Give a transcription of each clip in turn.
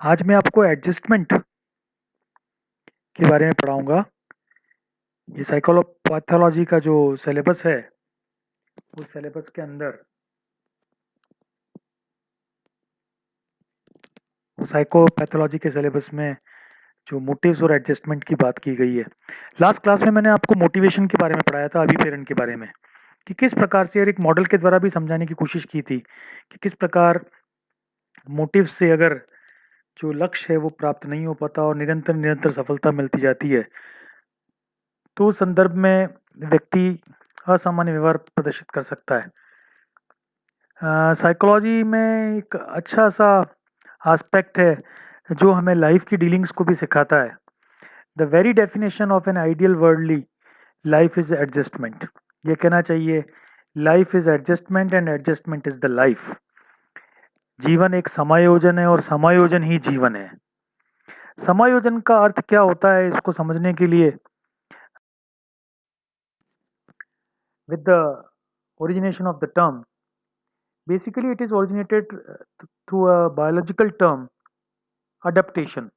आज मैं आपको एडजस्टमेंट के बारे में पढ़ाऊंगा। ये साइकोपैथोलॉजी का जो सिलेबस है, उस सिलेबस के अंदर साइकोपैथोलॉजी के सिलेबस में जो मोटिव्स और एडजस्टमेंट की बात की गई है। लास्ट क्लास में मैंने आपको मोटिवेशन के बारे में पढ़ाया था, अभिप्रेरण के बारे में, कि किस प्रकार से, और एक मॉडल के द्वारा भी समझाने की कोशिश की थी कि किस प्रकार मोटिव से अगर जो लक्ष्य है वो प्राप्त नहीं हो पाता और निरंतर निरंतर सफलता मिलती जाती है, तो उस संदर्भ में व्यक्ति असामान्य व्यवहार प्रदर्शित कर सकता है। साइकोलॉजी में एक अच्छा सा एस्पेक्ट है जो हमें लाइफ की डीलिंग्स को भी सिखाता है। The very definition of an ideal worldly life is adjustment. ये कहना चाहिए, life is adjustment and adjustment is the life. जीवन एक समायोजन है और समायोजन ही जीवन है। समायोजन का अर्थ क्या होता है, इसको समझने के लिए with the origination of the term, basically it is originated through a biological term, adaptation,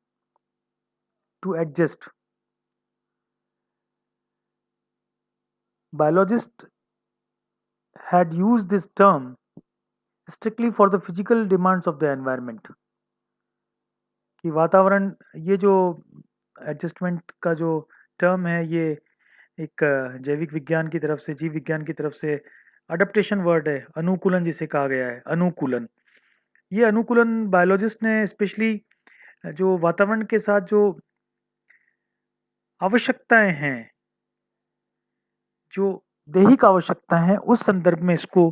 to adjust. Biologists had used this term strictly for the physical demands of the environment, कि वातावरण, ये जो एडजस्टमेंट का जो term है, ये एक जैविक विज्ञान की तरफ से, जीव विज्ञान की तरफ से अडेप्टेशन वर्ड है, अनुकूलन जिसे कहा गया है, अनुकूलन। ये अनुकूलन बायोलॉजिस्ट ने स्पेशली जो वातावरण के साथ जो आवश्यकताएं हैं, जो दैहिक आवश्यकता है, उस संदर्भ में इसको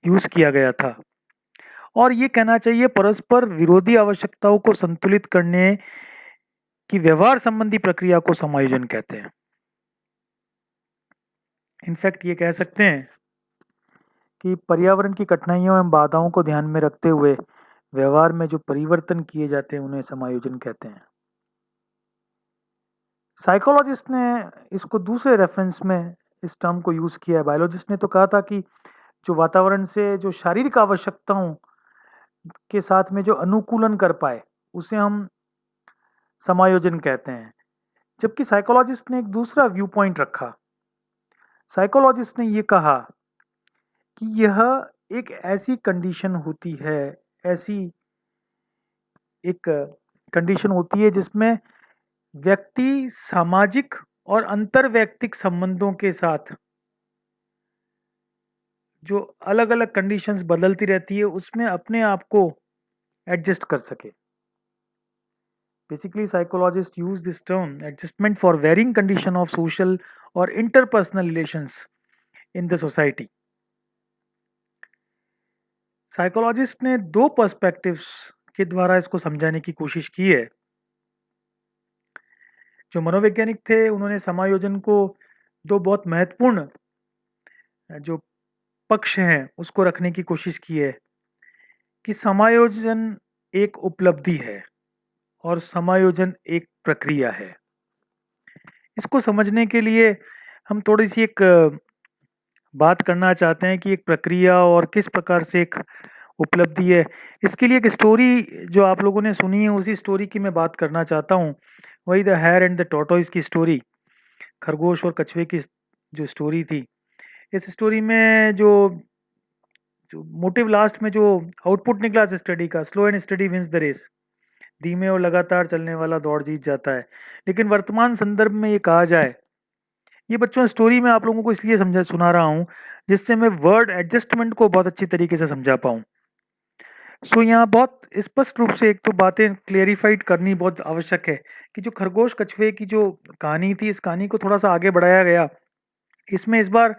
यूज किया गया था। और ये कहना चाहिए परस्पर विरोधी आवश्यकताओं को संतुलित करने की व्यवहार संबंधी प्रक्रिया को समायोजन कहते हैं। इनफैक्ट ये कह सकते हैं कि पर्यावरण की कठिनाइयों एवं बाधाओं को ध्यान में रखते हुए व्यवहार में जो परिवर्तन किए जाते हैं उन्हें समायोजन कहते हैं। साइकोलॉजिस्ट ने इसको दूसरे रेफरेंस में इस टर्म को यूज किया है। बायोलॉजिस्ट ने तो कहा था कि जो वातावरण से जो शारीरिक आवश्यकताओं के साथ में जो अनुकूलन कर पाए, उसे हम समायोजन कहते हैं। जबकि साइकोलॉजिस्ट ने एक दूसरा व्यू पॉइंट रखा। साइकोलॉजिस्ट ने ये कहा कि यह एक ऐसी कंडीशन होती है, ऐसी एक कंडीशन होती है जिसमें व्यक्ति सामाजिक और अंतरवैयक्तिक संबंधों के साथ जो अलग अलग कंडीशंस बदलती रहती है, उसमें अपने आप को एडजस्ट कर सके। Basically psychologist use this term adjustment for varying condition of social और interpersonal relations in the society. Psychologist ने दो पर्सपेक्टिव्स के द्वारा इसको समझाने की कोशिश की है। जो मनोवैज्ञानिक थे, उन्होंने समायोजन को दो बहुत महत्वपूर्ण जो पक्ष हैं उसको रखने की कोशिश की है कि समायोजन एक उपलब्धि है और समायोजन एक प्रक्रिया है। इसको समझने के लिए हम थोड़ी सी एक बात करना चाहते हैं कि एक प्रक्रिया और किस प्रकार से एक उपलब्धि है। इसके लिए एक स्टोरी जो आप लोगों ने सुनी है, उसी स्टोरी की मैं बात करना चाहता हूँ। वही the hare and the tortoise की स्टोरी, खरगोश और कछुए की जो स्टोरी थी। इस स्टोरी में जो जो मोटिव लास्ट में जो आउटपुट निकला इस स्टडी का, slow and steady wins the race, धीमे और लगातार चलने वाला दौड़ जीत जाता है। लेकिन वर्तमान संदर्भ में ये कहा जाए, ये बच्चों स्टोरी में आप लोगों को इसलिए समझा सुना रहा हूँ जिससे मैं वर्ड एडजस्टमेंट को बहुत अच्छी तरीके से समझा पाऊँ। सो यहाँ बहुत स्पष्ट रूप से एक तो बातें क्लेरिफाइड करनी बहुत आवश्यक है कि जो खरगोश कछुए की जो कहानी थी, इस कहानी को थोड़ा सा आगे बढ़ाया गया। इसमें इस बार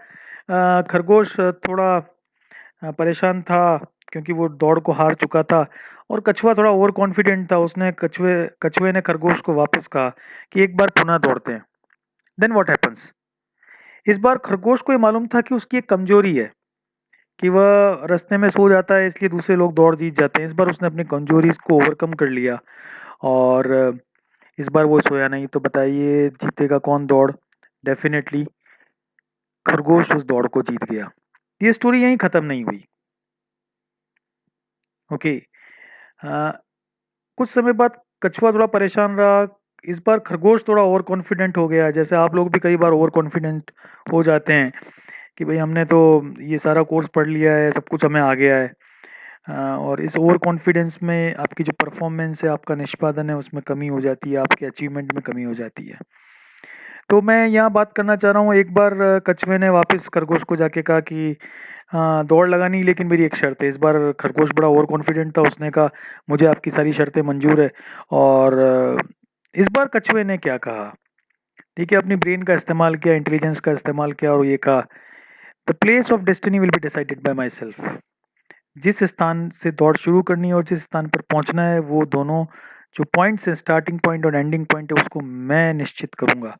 खरगोश थोड़ा परेशान था क्योंकि वो दौड़ को हार चुका था, और कछुआ थोड़ा ओवर कॉन्फिडेंट था। उसने कछुए ने खरगोश को वापस कहा कि एक बार पुनः दौड़ते हैं। देन व्हाट हैपन्स, इस बार खरगोश को ये मालूम था कि उसकी एक कमजोरी है कि वह रास्ते में सो जाता है, इसलिए दूसरे लोग दौड़ जीत जाते हैं। इस बार उसने अपनी कमजोरी को ओवरकम कर लिया और इस बार वो सोया नहीं। तो बताइए जीतेगा कौन दौड़? डेफिनेटली खरगोश उस दौड़ को जीत गया। ये स्टोरी यहीं खत्म नहीं हुई। ओके, कुछ समय बाद कछुआ थोड़ा परेशान रहा। इस बार खरगोश थोड़ा ओवर कॉन्फिडेंट हो गया, जैसे आप लोग भी कई बार ओवर कॉन्फिडेंट हो जाते हैं कि भाई हमने तो ये सारा कोर्स पढ़ लिया है, सब कुछ हमें आ गया है। और इस ओवर कॉन्फिडेंस में आपकी जो परफॉर्मेंस है, आपका निष्पादन है, उसमें कमी हो जाती है, आपके अचीवमेंट में कमी हो जाती है। तो मैं यहाँ बात करना चाह रहा हूँ, एक बार कछुए ने वापस खरगोश को जाके कहा कि हाँ दौड़ लगानी, लेकिन मेरी एक शर्त है। इस बार खरगोश बड़ा ओवर कॉन्फिडेंट था, उसने कहा मुझे आपकी सारी शर्तें मंजूर है। और इस बार कछुए ने क्या कहा, ठीक है, अपनी ब्रेन का इस्तेमाल किया, इंटेलिजेंस का इस्तेमाल किया और ये कहा, the place of destiny will be decided by my self. जिस स्थान से दौड़ शुरू करनी है और जिस स्थान पर पहुंचना है, वो दोनों जो पॉइंट्स हैं, स्टार्टिंग पॉइंट और एंडिंग पॉइंट है, उसको मैं निश्चित करूंगा।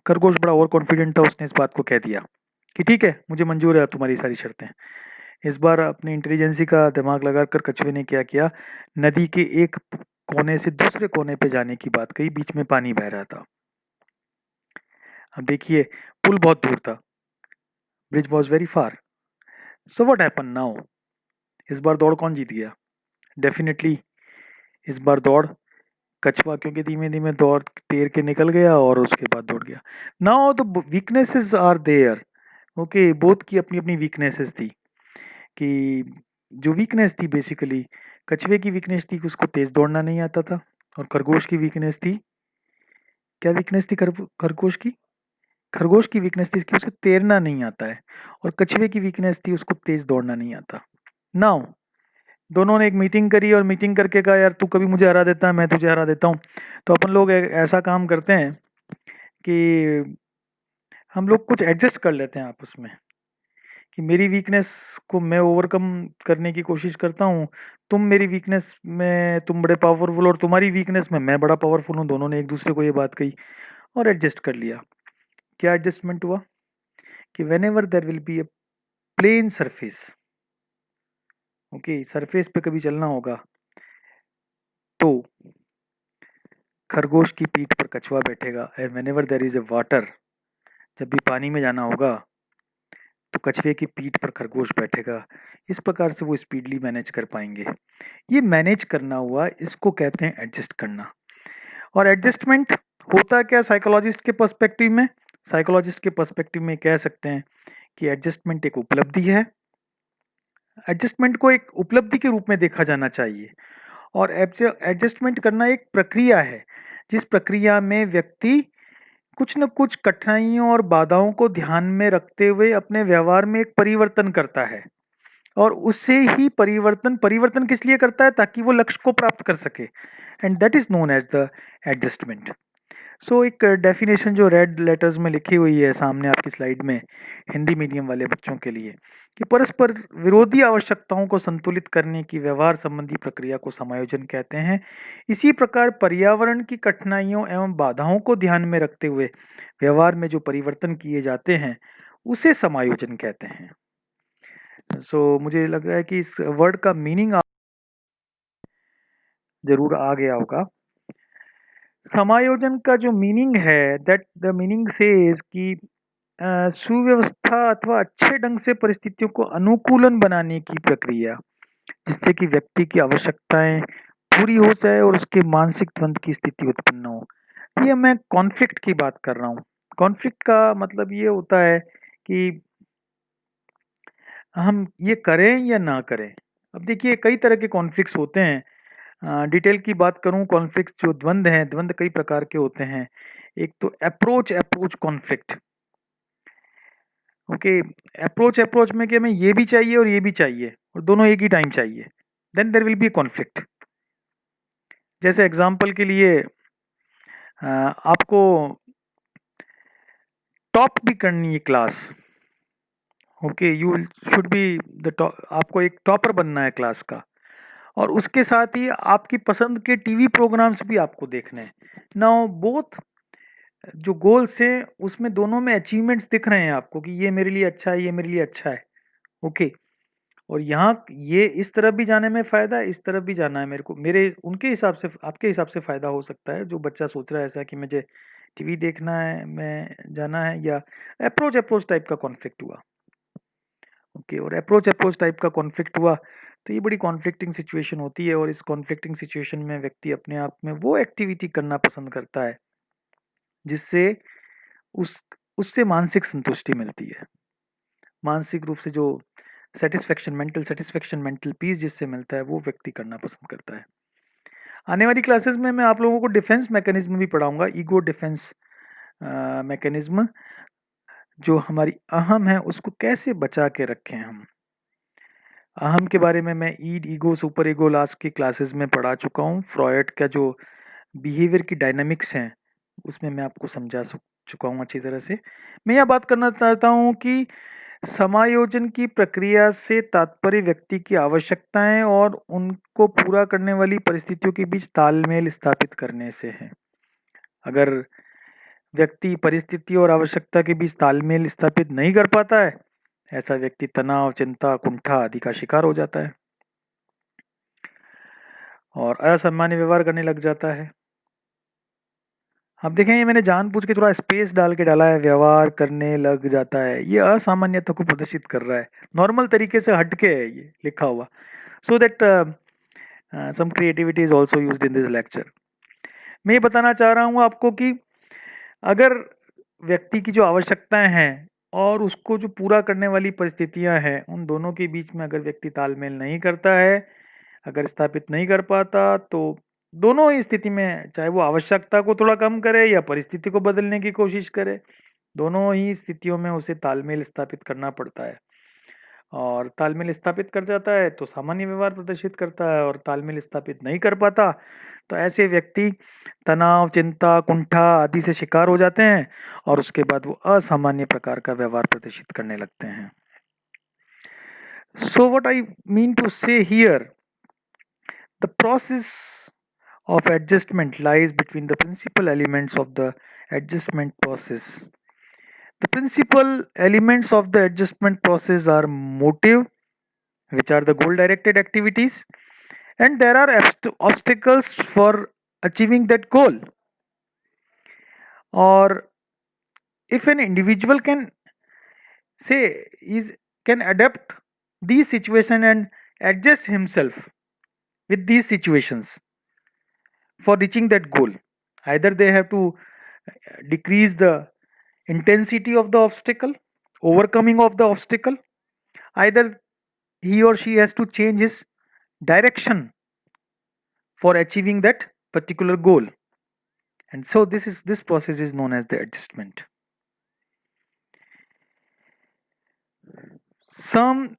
खरगोश बड़ा ओवर कॉन्फिडेंट था, उसने इस बात को कह दिया कि ठीक है, मुझे मंजूर है तुम्हारी सारी शर्तें। इस बार अपनी इंटेलिजेंसी का दिमाग लगाकर कछुए ने क्या किया, नदी के एक कोने से दूसरे कोने पे जाने की बात कही। बीच में पानी बह रहा था। अब देखिए, पुल बहुत दूर था, bridge was very far. So what happen now? इस बार दौड़ कौन जीत गया? डेफिनेटली इस बार दौड़ कछुआ, क्योंकि धीमे धीमे दौड़ तैर के निकल गया और उसके बाद दौड़ गया। Now the weaknesses are there. Okay, both की अपनी अपनी वीकनेसेस थी। कि जो वीकनेस थी बेसिकली, कछुए की वीकनेस थी कि उसको तेज दौड़ना नहीं आता था, और खरगोश की वीकनेस थी, क्या वीकनेस थी खरगोश की? खरगोश की वीकनेस थी कि उसे तैरना नहीं आता है, और कछुए की वीकनेस थी उसको तेज दौड़ना नहीं आता। नाउ दोनों ने एक मीटिंग करी और मीटिंग करके कहा, यार तू कभी मुझे हरा देता है, मैं तुझे हरा देता हूँ। तो अपन लोग ऐसा काम करते हैं कि हम लोग कुछ एडजस्ट कर लेते हैं आपस में, कि मेरी वीकनेस को मैं ओवरकम करने की कोशिश करता हूँ, तुम मेरी वीकनेस में तुम बड़े पावरफुल और तुम्हारी वीकनेस में मैं बड़ा पावरफुल हूँ। दोनों ने एक दूसरे को ये बात कही और एडजस्ट कर लिया। क्या एडजस्टमेंट हुआ कि whenever there will be a plain surface, okay, surface पे कभी चलना होगा, तो खरगोश की पीठ पर कछुआ बैठेगा। And when ever there is a water, जब भी पानी में जाना होगा, तो कछुए की पीठ पर खरगोश बैठेगा। इस प्रकार से वो स्पीडली मैनेज कर पाएंगे। ये मैनेज करना हुआ, इसको कहते हैं एडजस्ट करना। और एडजस्टमेंट होता क्या साइकोलॉजिस्ट के पर्सपेक्टिव में? साइकोलॉजिस्ट के पर्सपेक्टिव में कह सकते हैं कि एडजस्टमेंट एक उपलब्धि है। एडजस्टमेंट को एक उपलब्धि के रूप में देखा जाना चाहिए। और एडजस्टमेंट करना एक प्रक्रिया है, जिस प्रक्रिया में व्यक्ति कुछ न कुछ कठिनाइयों और बाधाओं को ध्यान में रखते हुए अपने व्यवहार में एक परिवर्तन करता है। और उससे ही परिवर्तन किस लिए करता है? ताकि वो लक्ष्य को प्राप्त कर सके। And that is known as the adjustment. So एक डेफिनेशन जो रेड लेटर्स में लिखी हुई है सामने आपकी स्लाइड में, हिंदी मीडियम वाले बच्चों के लिए, कि परस्पर विरोधी आवश्यकताओं को संतुलित करने की व्यवहार संबंधी प्रक्रिया को समायोजन कहते हैं। इसी प्रकार पर्यावरण की कठिनाइयों एवं बाधाओं को ध्यान में रखते हुए व्यवहार में जो परिवर्तन किए जाते हैं, उसे समायोजन कहते हैं। मुझे लग रहा है कि इस वर्ड का मीनिंग जरूर आ गया होगा। समायोजन का जो मीनिंग है, दैट द मीनिंग सेज कि सुव्यवस्था अथवा अच्छे ढंग से परिस्थितियों को अनुकूलन बनाने की प्रक्रिया, जिससे कि व्यक्ति की आवश्यकताएं पूरी हो जाए और उसके मानसिक द्वंद की स्थिति उत्पन्न हो। ये मैं कॉन्फ्लिक्ट की बात कर रहा हूँ। कॉन्फ्लिक्ट का मतलब ये होता है कि हम ये करें या ना करें। अब देखिए, कई तरह के कॉन्फ्लिक्ट्स होते हैं। डिटेल की बात करूं, कॉन्फ्लिक्ट जो द्वंद हैं, द्वंद कई प्रकार के होते हैं। एक तो अप्रोच कॉन्फ्लिक्ट। ओके, अप्रोच में कि हमें ये भी चाहिए और ये भी चाहिए और दोनों एक ही टाइम चाहिए, then there will be conflict. जैसे एग्जांपल के लिए आपको टॉप भी करनी है class. Okay, you should be the top, आपको एक टॉपर बनना है क्लास का, और उसके साथ ही आपकी पसंद के टीवी प्रोग्राम्स भी आपको देखने हैं। नाउ बोथ जो गोल्स हैं, उसमें दोनों में अचीवमेंट्स दिख रहे हैं आपको कि ये मेरे लिए अच्छा है, ये मेरे लिए अच्छा है। ओके, और यहाँ ये इस तरफ भी जाने में फ़ायदा है, इस तरफ भी जाना है मेरे को, मेरे उनके हिसाब से, आपके हिसाब से फ़ायदा हो सकता है। जो बच्चा सोच रहा है ऐसा कि मुझे टीवी देखना है, मैं जाना है, या अप्रोच टाइप का कॉन्फ्लिक्ट हुआ। ओके, और अप्रोच टाइप का कॉन्फ्लिक्ट हुआ तो ये बड़ी कॉन्फ्लिक्टिंग सिचुएशन होती है और इस कॉन्फ्लिक्टिंग सिचुएशन में व्यक्ति अपने आप में वो एक्टिविटी करना पसंद करता है जिससे उस उससे मानसिक संतुष्टि मिलती है। मानसिक रूप से जो सेटिस्फेक्शन, मेंटल पीस जिससे मिलता है वो व्यक्ति करना पसंद करता है। आने वाली क्लासेस में मैं आप लोगों को डिफेंस मैकेनिज्म भी पढ़ाऊंगा, ईगो डिफेंस मैकेनिज्म, जो हमारी अहम है उसको कैसे बचा के रखें हम। अहम के बारे में मैं ईगो, सुपर ईगो लास्ट की क्लासेस में पढ़ा चुका हूँ। फ्रॉयड का जो बिहेवियर की डायनामिक्स हैं उसमें मैं आपको समझा चुका हूँ अच्छी तरह से। मैं यह बात करना चाहता हूँ कि समायोजन की प्रक्रिया से तात्पर्य व्यक्ति की आवश्यकताएं और उनको पूरा करने वाली परिस्थितियों के बीच तालमेल स्थापित करने से है। अगर व्यक्ति परिस्थिति और आवश्यकता के बीच तालमेल स्थापित नहीं कर पाता है, ऐसा व्यक्ति तनाव, चिंता, कुंठा आदि का शिकार हो जाता है और असामान्य व्यवहार करने लग जाता है। आप देखें, ये मैंने जानबूझ के थोड़ा स्पेस डाल के डाला है, व्यवहार करने लग जाता है। ये असामान्यता को प्रदर्शित कर रहा है, नॉर्मल तरीके से हटके है ये लिखा हुआ, so that some creativity is also used in this lecture. मैं ये बताना चाह रहा हूँ आपको कि अगर व्यक्ति की जो आवश्यकताएं हैं और उसको जो पूरा करने वाली परिस्थितियां हैं, उन दोनों के बीच में अगर व्यक्ति तालमेल नहीं करता है, अगर स्थापित नहीं कर पाता, तो दोनों ही स्थिति में, चाहे वो आवश्यकता को थोड़ा कम करे या परिस्थिति को बदलने की कोशिश करे, दोनों ही स्थितियों में उसे तालमेल स्थापित करना पड़ता है। और तालमेल स्थापित कर जाता है तो सामान्य व्यवहार प्रदर्शित करता है, और तालमेल स्थापित नहीं कर पाता तो ऐसे व्यक्ति तनाव, चिंता, कुंठा आदि से शिकार हो जाते हैं और उसके बाद वो असामान्य प्रकार का व्यवहार प्रदर्शित करने लगते हैं। So what I mean to say here, the process of adjustment lies between the principal elements of the adjustment process. The principal elements of the adjustment process are motive, which are the goal directed activities, and there are obstacles for achieving that goal. Or if an individual can say is can adapt these situation and adjust himself with these situations for reaching that goal, either they have to decrease the intensity of the obstacle, overcoming of the obstacle, either he or she has to change his direction for achieving that particular goal. And so this process is known as the adjustment. Some,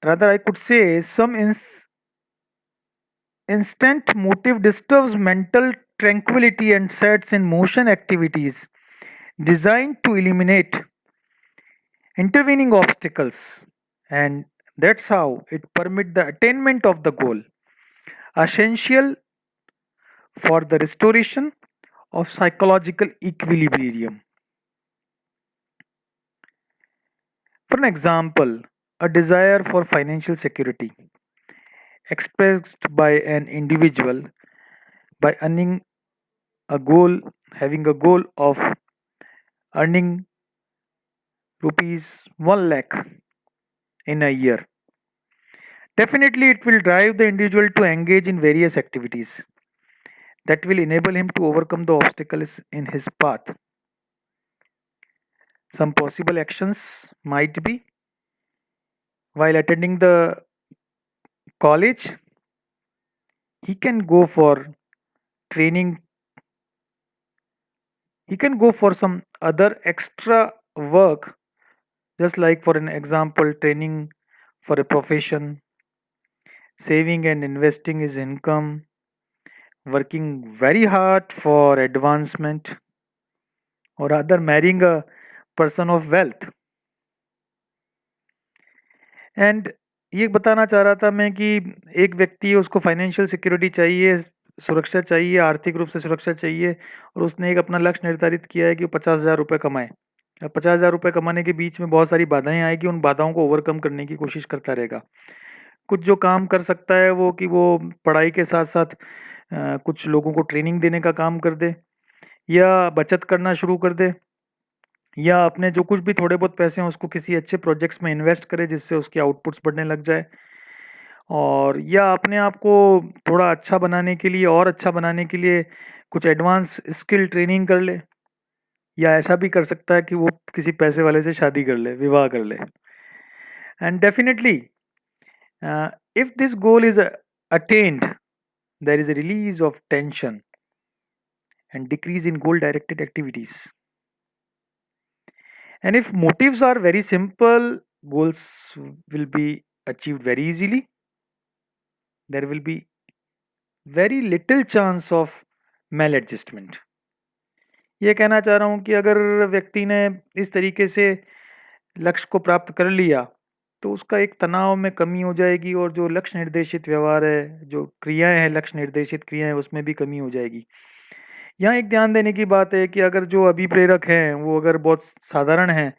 rather I could say, some instant motive disturbs mental tranquility and sets in motion activities designed to eliminate intervening obstacles, and that's how it permits the attainment of the goal, essential for the restoration of psychological equilibrium. For an example, a desire for financial security expressed by an individual by earning a goal, having a goal of earning rupees 1 lakh in a year. Definitely, it will drive the individual to engage in various activities that will enable him to overcome the obstacles in his path. Some possible actions might be, while attending the college, he can go for training, he can go for some other extra work, just like for an example, training for a profession, saving and investing his income, working very hard for advancement, or rather marrying a person of wealth. And ये बताना चाह रहा था मैं कि एक व्यक्ति, उसको फाइनेंशियल सिक्योरिटी चाहिए, सुरक्षा चाहिए, आर्थिक रूप से सुरक्षा चाहिए, और उसने एक अपना लक्ष्य निर्धारित किया है कि 50,000 रुपये कमाए। अब 50,000 रुपये कमाने के बीच में बहुत सारी बाधाएं आएगी, उन बाधाओं को ओवरकम करने की कोशिश करता रहेगा। कुछ जो काम कर सकता है वो कि वो पढ़ाई के साथ साथ कुछ लोगों को ट्रेनिंग देने का काम कर दे, या बचत करना शुरू कर दे, या अपने जो कुछ भी थोड़े बहुत पैसे हैं उसको किसी अच्छे प्रोजेक्ट्स में इन्वेस्ट करे जिससे उसकी आउटपुट्स बढ़ने लग जाए, और या अपने आप को थोड़ा अच्छा बनाने के लिए और अच्छा बनाने के लिए कुछ एडवांस स्किल ट्रेनिंग कर ले, या ऐसा भी कर सकता है कि वो किसी पैसे वाले से शादी कर ले, विवाह कर ले। And definitely if this goal is attained, there is a release of tension and decrease in goal directed activities. And if motives are very simple, goals will be achieved very easily. There will be very little chance of maladjustment. ये कहना चाह रहा हूँ कि अगर व्यक्ति ने इस तरीके से लक्ष्य को प्राप्त कर लिया तो उसका एक तनाव में कमी हो जाएगी, और जो लक्ष्य निर्देशित व्यवहार है, जो क्रियाएं हैं लक्ष्य निर्देशित क्रियाएं, उसमें भी कमी हो जाएगी। यहाँ एक ध्यान देने की बात है कि अगर जो अभिप्रेरक हैं वो अगर बहुत साधारण हैं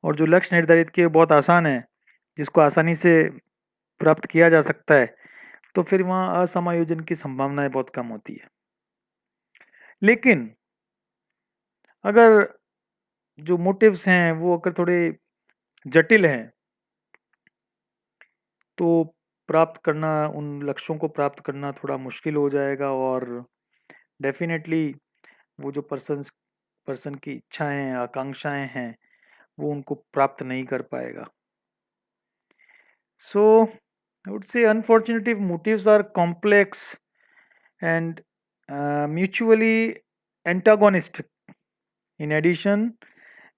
और जो लक्ष्य निर्धारित किए बहुत आसान है, जिसको आसानी से प्राप्त किया जा सकता है, तो फिर वहाँ असमायोजन की संभावनाएं बहुत कम होती है। लेकिन अगर जो मोटिव्स हैं वो अगर थोड़े जटिल हैं, तो प्राप्त करना, उन लक्ष्यों को प्राप्त करना थोड़ा मुश्किल हो जाएगा, और डेफिनेटली वो जो पर्सन की इच्छाएं, आकांक्षाएं हैं, वो उनको प्राप्त नहीं कर पाएगा। So I would say unfortunately motives are complex and mutually antagonistic. In addition,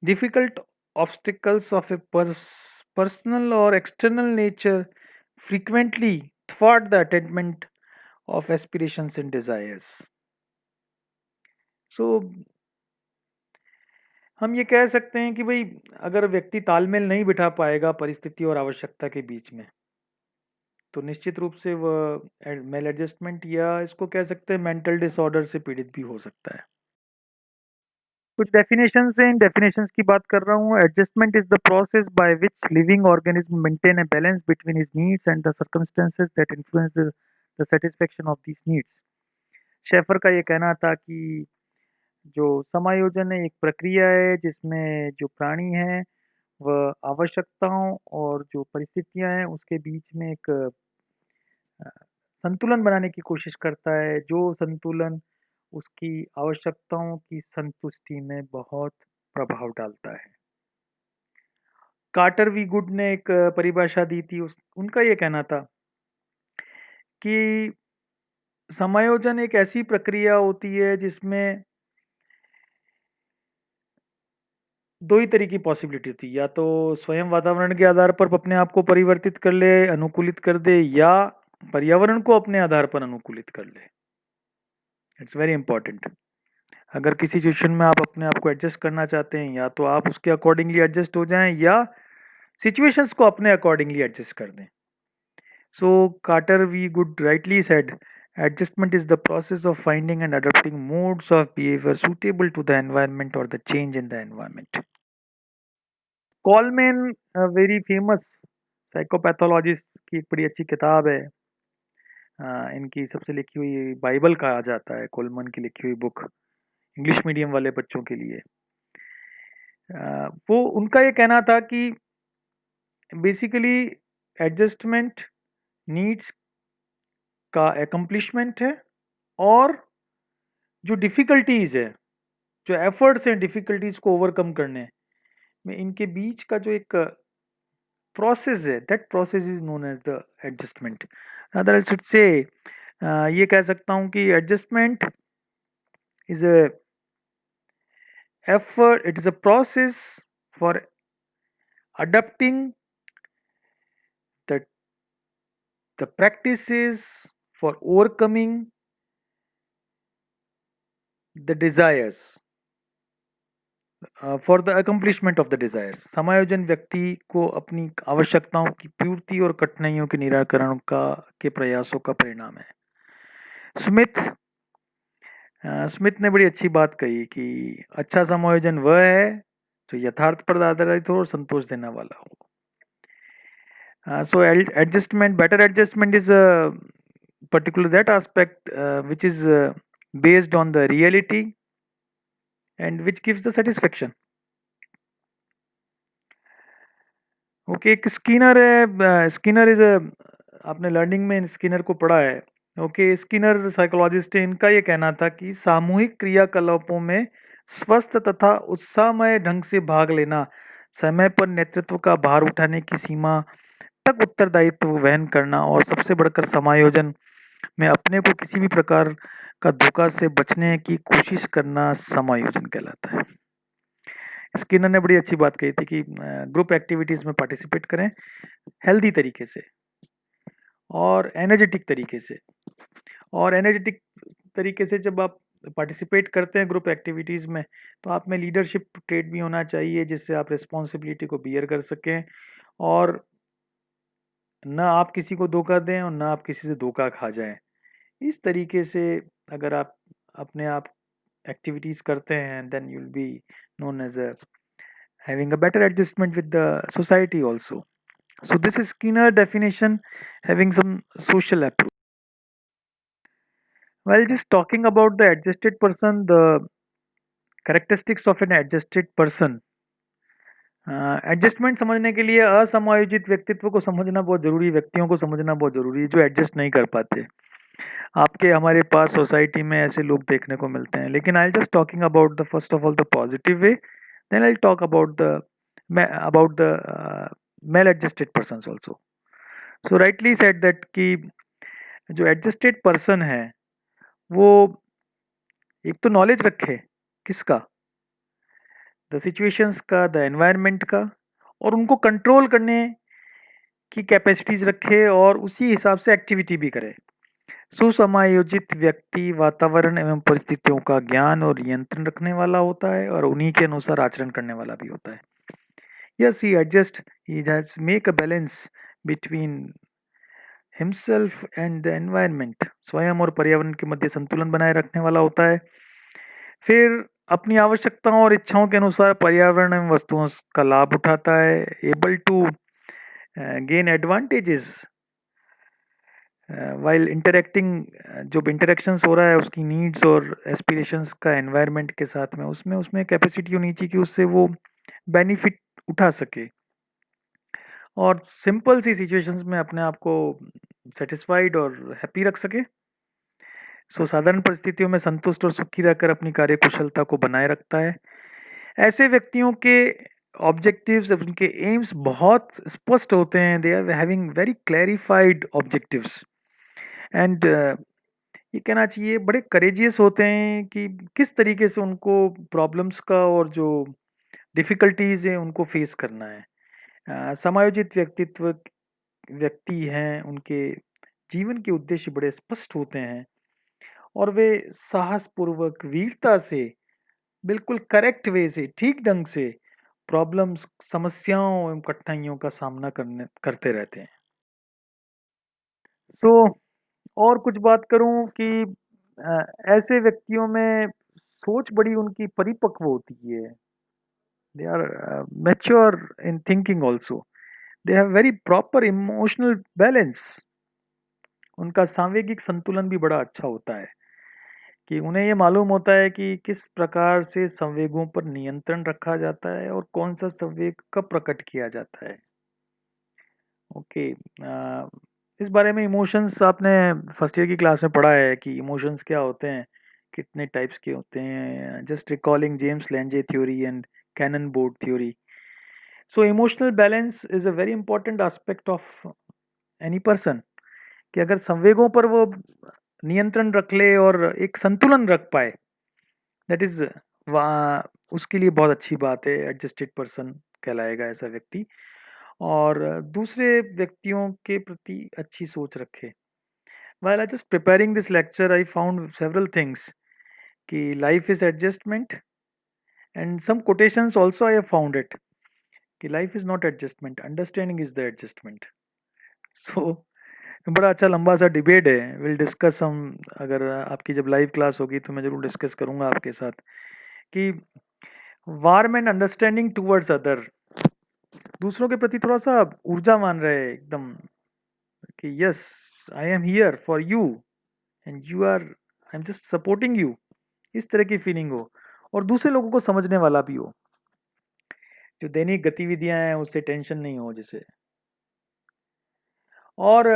difficult obstacles of a personal or external nature frequently thwart the attainment of aspirations and desires. So, हम ये कह सकते हैं कि भाई अगर व्यक्ति तालमेल नहीं बिठा पाएगा परिस्थिति और आवश्यकता के बीच में, तो निश्चित रूप से वह मेल एडजस्टमेंट या इसको कह सकते हैं मेंटल डिसऑर्डर से पीड़ित भी हो सकता है। कुछ डेफिनेशंस हैं, इन डेफिनेशंस की बात कर रहा हूँ। Adjustment is the process by which living organism maintain a balance between his needs and the circumstances that influence the satisfaction of these needs. Shaffer का ये कहना था कि जो समायोजन है एक प्रक्रिया है जिसमें जो प्राणी है वह आवश्यकताओं और जो परिस्थितियां हैं उसके बीच में एक संतुलन बनाने की कोशिश करता है, जो संतुलन उसकी आवश्यकताओं की संतुष्टि में बहुत प्रभाव डालता है। कार्टर वी गुड ने एक परिभाषा दी थी, उनका ये कहना था कि समायोजन एक ऐसी प्रक्रिया होती है जिसमें दो ही तरह की पॉसिबिलिटी होती है, या तो स्वयं वातावरण के आधार पर अपने आप को परिवर्तित कर ले, अनुकूलित कर दे, या पर्यावरण को अपने आधार पर अनुकूलित कर ले। It's very important. अगर किसी सिचुएशन में आप अपने आप को एडजस्ट करना चाहते हैं, या तो आप उसके अकॉर्डिंगली एडजस्ट हो जाएं या सिचुएशंस को अपने अकॉर्डिंगली एडजस्ट कर दें। So Carter V good rightly said, adjustment is the process of finding and adapting modes of behavior suitable to the environment or the change in the environment. Coleman very famous psychopathologist की एक बड़ी अच्छी किताब है, इनकी सबसे लिखी हुई बाइबल कहा जाता है, कोलमन की लिखी हुई बुक, इंग्लिश मीडियम वाले बच्चों के लिए। वो उनका ये कहना था कि बेसिकली एडजस्टमेंट नीड्स का एकम्प्लिशमेंट है, और जो डिफ़िकल्टीज़ है, जो एफर्ट्स हैं डिफ़िकल्टीज़ को ओवरकम करने में, इनके बीच का जो एक प्रोसेस है, that process is known as the adjustment. Other I should say ये कह सकता हूँ कि adjustment is a effort, it is a process for adapting the practices for overcoming the desires, for the accomplishment of the desires. समायोजन व्यक्ति को अपनी आवश्यकताओं की पूर्ति और कठिनाइयों के निराकरण का के प्रयासों का परिणाम है। स्मिथ ने बड़ी अच्छी बात कही कि अच्छा समायोजन वह है जो यथार्थ पर आधारित हो और संतोष देने वाला हो। So better adjustment is particular that aspect which is based on the reality and which gives the satisfaction. Okay, Skinner is a आपने लर्निंग में स्किनर को पढ़ा है। ओके, स्किनर साइकोलॉजिस्ट है, इनका ये कहना था कि सामूहिक क्रियाकलापों में स्वस्थ तथा उत्साहमय ढंग से भाग लेना, समय पर नेतृत्व का भार उठाने की सीमा तक उत्तरदायित्व वहन करना और सबसे बढ़कर समायोजन में अपने को किसी भी प्रकार का धोखा से बचने की कोशिश करना समायोजन कहलाता है। स्किनर ने बड़ी अच्छी बात कही थी कि ग्रुप एक्टिविटीज में पार्टिसिपेट करें हेल्दी तरीके से और एनर्जेटिक तरीके से। और एनर्जेटिक तरीके से जब आप पार्टिसिपेट करते हैं ग्रुप एक्टिविटीज़ में, तो आप में लीडरशिप ट्रेट भी होना चाहिए जिससे आप रिस्पॉन्सिबिलिटी को बियर कर सकें और ना आप किसी को धोखा दें और ना आप किसी से धोखा खा जाएं। इस तरीके से अगर आप अपने आप एक्टिविटीज़ करते हैं, then you will be known as a having a better adjustment with the society also. So this is Skinner definition, having some social approach. Well, just talking about the adjusted person, the characteristics of an adjusted person. Adjustment समझने के लिए असमायोजित व्यक्तित्व को समझना बहुत जरूरी, व्यक्तियों को समझना बहुत जरूरी है जो एडजस्ट नहीं कर पाते। आपके हमारे पास सोसाइटी में ऐसे लोग देखने को मिलते हैं, लेकिन I just talking about the first of all the positive way, then I talk about the maladjusted person also. So rightly said that कि जो एडजस्टेड पर्सन है वो एक तो नॉलेज रखे, किसका, द सिचुएशंस का, द एनवायरनमेंट का, और उनको कंट्रोल करने की कैपेसिटीज रखे और उसी हिसाब से एक्टिविटी भी करे। सुसमायोजित व्यक्ति वातावरण एवं परिस्थितियों का ज्ञान और नियंत्रण रखने वाला होता है और उन्हीं के अनुसार आचरण करने वाला भी होता है। Yes, he adjust, he has make a balance between himself and the environment, स्वयं और पर्यावरण के मध्य संतुलन बनाए रखने वाला होता है। फिर अपनी आवश्यकताओं और इच्छाओं के अनुसार पर्यावरण एवं वस्तुओं का लाभ उठाता है, able to gain advantages while interacting. जो इंटरेक्शंस हो रहा है उसकी नीड्स और एस्पिरेशंस का एनवायरनमेंट के साथ में उसमें कैपेसिटी होनी चाहिए कि उससे वो बेनिफिट उठा सके और सिंपल सी सिचुएशंस में अपने आप को सेटिस्फाइड और हैप्पी रख सके। सो साधारण परिस्थितियों में संतुष्ट और सुखी रहकर अपनी कार्यकुशलता को बनाए रखता है। ऐसे व्यक्तियों के ऑब्जेक्टिव्स, उनके एम्स बहुत स्पष्ट होते हैं, they are having very clarified objectives and ये कहना चाहिए बड़े करेजियस होते हैं कि किस तरीके से उनको प्रॉब्लम्स का और जो डिफ़िकल्टीज़ हैं उनको फेस करना है। समायोजित व्यक्ति हैं, उनके जीवन के उद्देश्य बड़े स्पष्ट होते हैं और वे साहसपूर्वक, वीरता से, बिल्कुल करेक्ट वे से, ठीक ढंग से प्रॉब्लम्स, समस्याओं एवं कठिनाइयों का सामना करते रहते हैं। सो और कुछ बात करूं कि ऐसे व्यक्तियों में सोच बड़ी उनकी परिपक्व होती है। They are mature in thinking also, they have very proper emotional balance. उनका सांवेगिक संतुलन भी बड़ा अच्छा होता है कि उन्हें ये मालूम होता है कि किस प्रकार से संवेगों पर नियंत्रण रखा जाता है और कौन सा संवेग कब प्रकट किया जाता है। ओके, इस बारे में इमोशंस आपने फर्स्ट ईयर की क्लास में पढ़ा है कि इमोशंस क्या होते हैं, कितने टाइप्स के होते हैं। Just recalling James Lange theory and Cannon Bard theory. So emotional balance is a very important aspect of any person कि अगर संवेगों पर वो नियंत्रण रख ले और एक संतुलन रख पाए, दैट इज उसके लिए बहुत अच्छी बात है। एडजस्टेड पर्सन कहलाएगा ऐसा व्यक्ति और दूसरे व्यक्तियों के प्रति अच्छी सोच रखे। While I just preparing this lecture, I found several things कि life is adjustment and some quotations also I have found it कि life is not adjustment, understanding is the adjustment. So बड़ा अच्छा लंबा सा डिबेट है, will discuss हम, अगर आपकी जब लाइव क्लास होगी तो मैं जरूर डिस्कस करूंगा आपके साथ कि warm and understanding towards other, दूसरों के प्रति थोड़ा सा ऊर्जावान रहे एकदम कि yes I am here for you and you are, I am just supporting you, इस तरह की फीलिंग हो और दूसरे लोगों को समझने वाला भी हो, जो दैनिक गतिविधियां हैं उससे टेंशन नहीं हो जिसे। और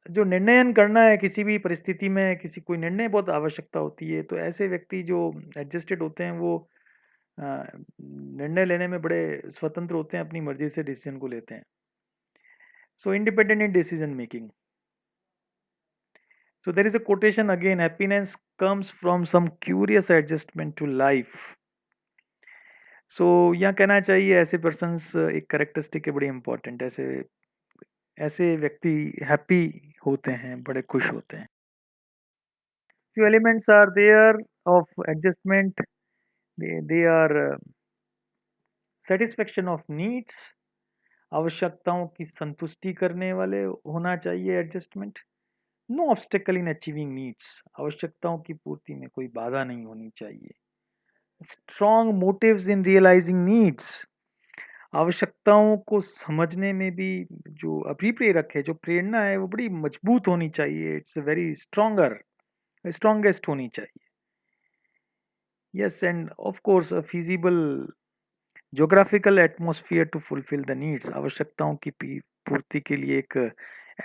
जो निर्णयन करना है किसी भी परिस्थिति में, किसी कोई निर्णय बहुत आवश्यकता होती है, तो ऐसे व्यक्ति जो एडजस्टेड होते हैं वो निर्णय लेने में बड़े स्वतंत्र होते हैं, अपनी मर्जी से डिसीजन को लेते हैं. So independent in decision making. So there is a quotation again, happiness comes from some curious adjustment to life. So यहाँ कहना चाहिए ऐसे पर्सन्स एक करेक्टरिस्टिक है बड़ी इंपॉर्टेंट, ऐसे ऐसे व्यक्ति हैप्पी होते हैं, बड़े खुश होते हैं. Few elements are there of adjustment. They are satisfaction of needs. आवश्यकताओं की संतुष्टि करने वाले होना चाहिए adjustment. No obstacle in achieving needs. आवश्यकताओं की पूर्ति में कोई बाधा नहीं होनी चाहिए. Strong motives in realising needs. आवश्यकताओं को समझने में भी जो अभिप्रेरक है, जो प्रेरणा है, वो बड़ी मजबूत होनी चाहिए. इट्स वेरी स्ट्रॉन्गेस्ट होनी चाहिए. Yes, and of course a feasible geographical atmosphere to fulfil the needs. आवश्यकताओं की पूर्ति के लिए एक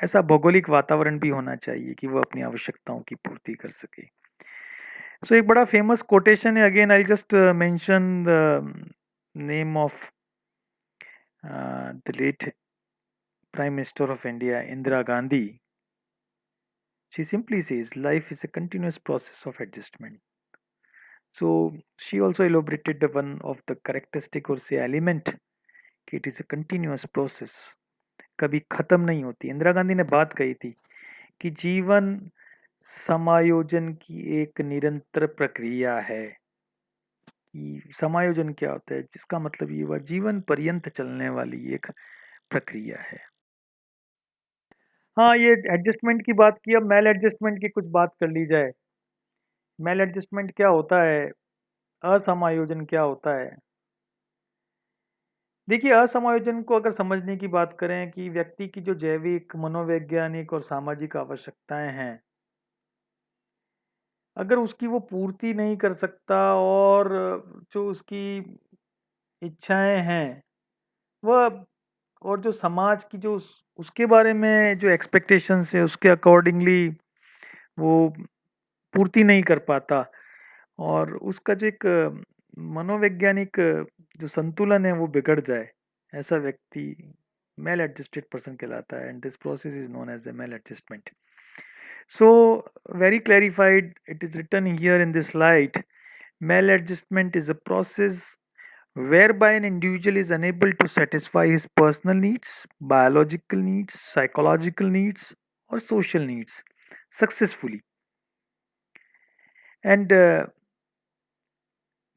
ऐसा भौगोलिक वातावरण भी होना चाहिए कि वो अपनी आवश्यकताओं की पूर्ति कर सके. सो एक बड़ा फेमस कोटेशन है, again I just mention the name of the late prime minister of India, Indira Gandhi. She simply says life is a continuous process of adjustment. So she also elaborated the one of the characteristic or say element कि it is a continuous process, कभी खत्म नहीं होती. इंदिरा गांधी ने बात कही थी कि जीवन समायोजन की एक निरंतर प्रक्रिया है. कि समायोजन क्या होता है, जिसका मतलब ये हुआ जीवन पर्यंत चलने वाली एक प्रक्रिया है. हाँ, ये एडजस्टमेंट की बात की, अब मेल एडजस्टमेंट की कुछ बात कर ली जाए. मेल एडजस्टमेंट क्या होता है, असमायोजन क्या होता है. देखिए, असमायोजन को अगर समझने की बात करें कि व्यक्ति की जो जैविक, मनोवैज्ञानिक और सामाजिक आवश्यकताएं हैं, अगर उसकी वो पूर्ति नहीं कर सकता और जो उसकी इच्छाएं हैं वह, और जो समाज की जो उसके बारे में जो एक्सपेक्टेशंस है उसके अकॉर्डिंगली वो पूर्ति नहीं कर पाता, और उसका जो एक मनोवैज्ञानिक जो संतुलन है वो बिगड़ जाए, ऐसा व्यक्ति मेल एडजस्टेड पर्सन कहलाता है. And this process is known as the maladjustment. So, very clarified, it is written here in this slide. Maladjustment is a process whereby an individual is unable to satisfy his personal needs, biological needs, psychological needs, or social needs successfully. And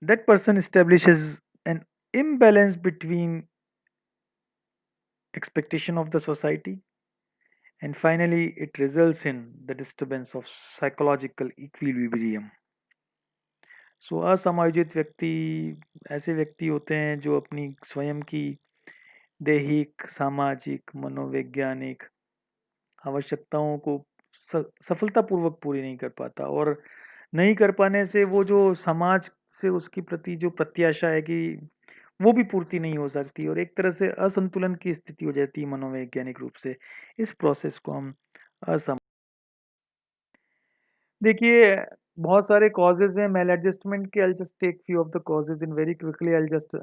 that person establishes an imbalance between expectation of the society, and finally it results in the disturbance of psychological equilibrium. सो असमायोजित व्यक्ति ऐसे व्यक्ति होते हैं जो अपनी स्वयं की दैहिक, सामाजिक, मनोवैज्ञानिक आवश्यकताओं को सफलतापूर्वक पूरी नहीं कर पाता, और नहीं कर पाने से वो जो समाज से उसके प्रति जो प्रत्याशा है कि वो भी पूर्ति नहीं हो सकती, और एक तरह से असंतुलन की स्थिति हो जाती है मनोवैज्ञानिक रूप से. इस प्रोसेस को हम असम देखिए, बहुत सारे कॉजेज़ हैं मेल एडजस्टमेंट के. I just take few of the causes in very quickly. I just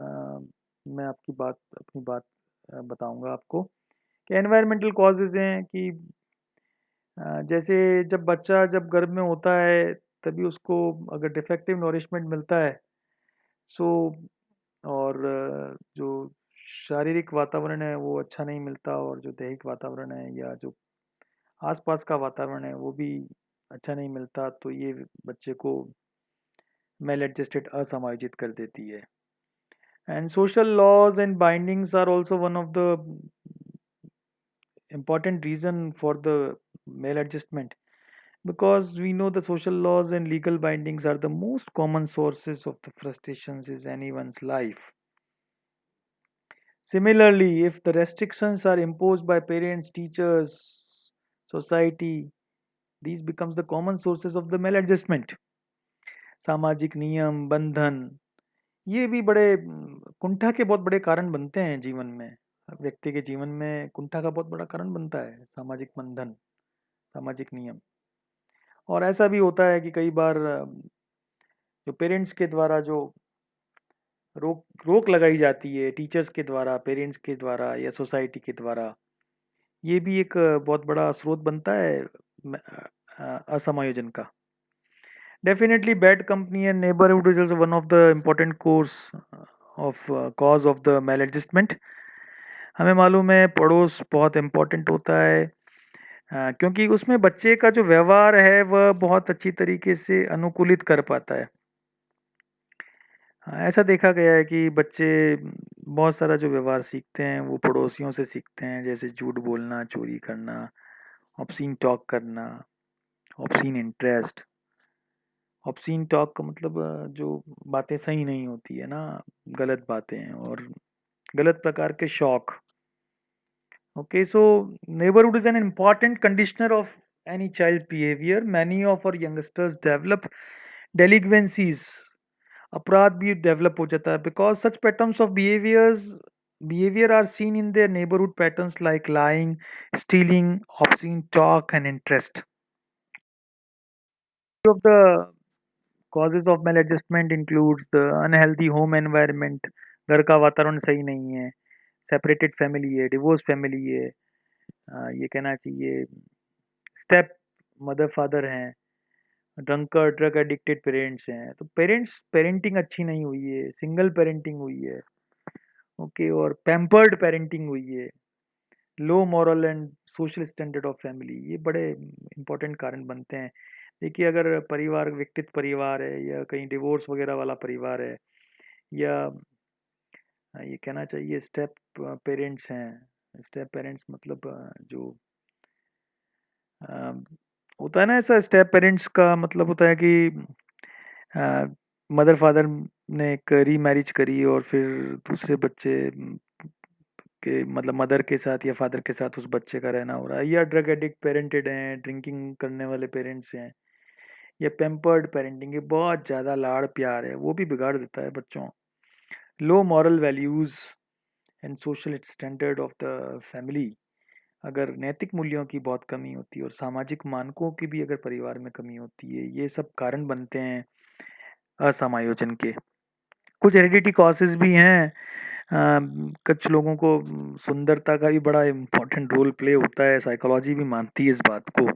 मैं अपनी बात बताऊंगा आपको कि एनवायरमेंटल कॉजेज़ हैं कि जैसे जब गर्भ में होता है तभी उसको अगर डिफेक्टिव नॉरिशमेंट मिलता है, सो और जो शारीरिक वातावरण है वो अच्छा नहीं मिलता, और जो दैहिक वातावरण है या जो आसपास का वातावरण है वो भी अच्छा नहीं मिलता, तो ये बच्चे को मेल एडजस्टेड असमायोजित कर देती है. And social laws and bindings are also one of the important reason for the male adjustment, because we know the social laws and legal bindings are the most common sources of the frustrations in anyone's life. Similarly, if the restrictions are imposed by parents, teachers, society, these becomes the common sources of the maladjustment. सामाजिक नियम, बंधन, ये भी बड़े कुंठा के बहुत बड़े कारण बनते हैं जीवन में. व्यक्ति के जीवन में कुंठा का बहुत बड़ा कारण बनता है सामाजिक बंधन. सामाजिक नियम। और ऐसा भी होता है कि कई बार जो पेरेंट्स के द्वारा जो रोक रोक लगाई जाती है, टीचर्स के द्वारा, पेरेंट्स के द्वारा या सोसाइटी के द्वारा, ये भी एक बहुत बड़ा स्रोत बनता है असमायोजन का। Definitely, bad company and neighborhood is also one of the important cause of the maladjustment. हमें मालूम है पड़ोस बहुत इम्पोर्टेंट होता है, क्योंकि उसमें बच्चे का जो व्यवहार है वह बहुत अच्छी तरीके से अनुकूलित कर पाता है। ऐसा देखा गया है कि बच्चे बहुत सारा जो व्यवहार सीखते हैं वो पड़ोसियों से सीखते हैं, जैसे झूठ बोलना, चोरी करना, ऑब्सीन टॉक करना, ऑब्सीन इंटरेस्ट। ऑब्सीन टॉक का मतलब जो बातें सही नहीं होती है ना, गलत बातें हैं और गलत प्रकार के शौक। Okay, so neighbourhood is an important conditioner of any child behaviour. Many of our youngsters develop delinquencies, अपराध भी डेवलप हो जाता है, because such patterns of behaviour are seen in their neighbourhood patterns like lying, stealing, obscene talk and interest. Of the causes of maladjustment includes the unhealthy home environment, घर का वातावरण सही नहीं है, सेपरेटेड फैमिली है, डिवोर्स फैमिली है, ये कहना चाहिए स्टेप मदर फादर हैं, ड्रंकर ड्रग एडिक्टेड पेरेंट्स हैं, तो पेरेंटिंग अच्छी नहीं हुई है, सिंगल पेरेंटिंग हुई है, ओके, और पैम्पर्ड पेरेंटिंग हुई है, low moral and social standard of family, ये बड़े इंपॉर्टेंट कारण बनते हैं। देखिए, अगर परिवार विकसित परिवार है या कहीं डिवोर्स वगैरह वाला परिवार है, या ये कहना चाहिए स्टेप पेरेंट्स हैं, स्टेप पेरेंट्स मतलब जो अ, होता है ना, ऐसा स्टेप पेरेंट्स का मतलब होता है कि मदर फादर ने एक री मैरिज करी और फिर दूसरे बच्चे के मतलब मदर के साथ या फादर के साथ उस बच्चे का रहना हो रहा है, या ड्रग एडिक्ट पेरेंटेड हैं, ड्रिंकिंग करने वाले पेरेंट्स हैं, या पेम्पर्ड पेरेंटिंग, ये बहुत ज़्यादा लाड़ प्यार है, वो भी बिगाड़ देता है बच्चों। Low moral values and social standard of the family, अगर नैतिक मूल्यों की बहुत कमी होती है और सामाजिक मानकों की भी अगर परिवार में कमी होती है, ये सब कारण बनते हैं असमायोजन के। कुछ हेरिडिटी कॉजेज भी हैं। कुछ लोगों को सुंदरता का भी बड़ा इम्पोर्टेंट रोल प्ले होता है, साइकोलॉजी भी मानती है इस बात को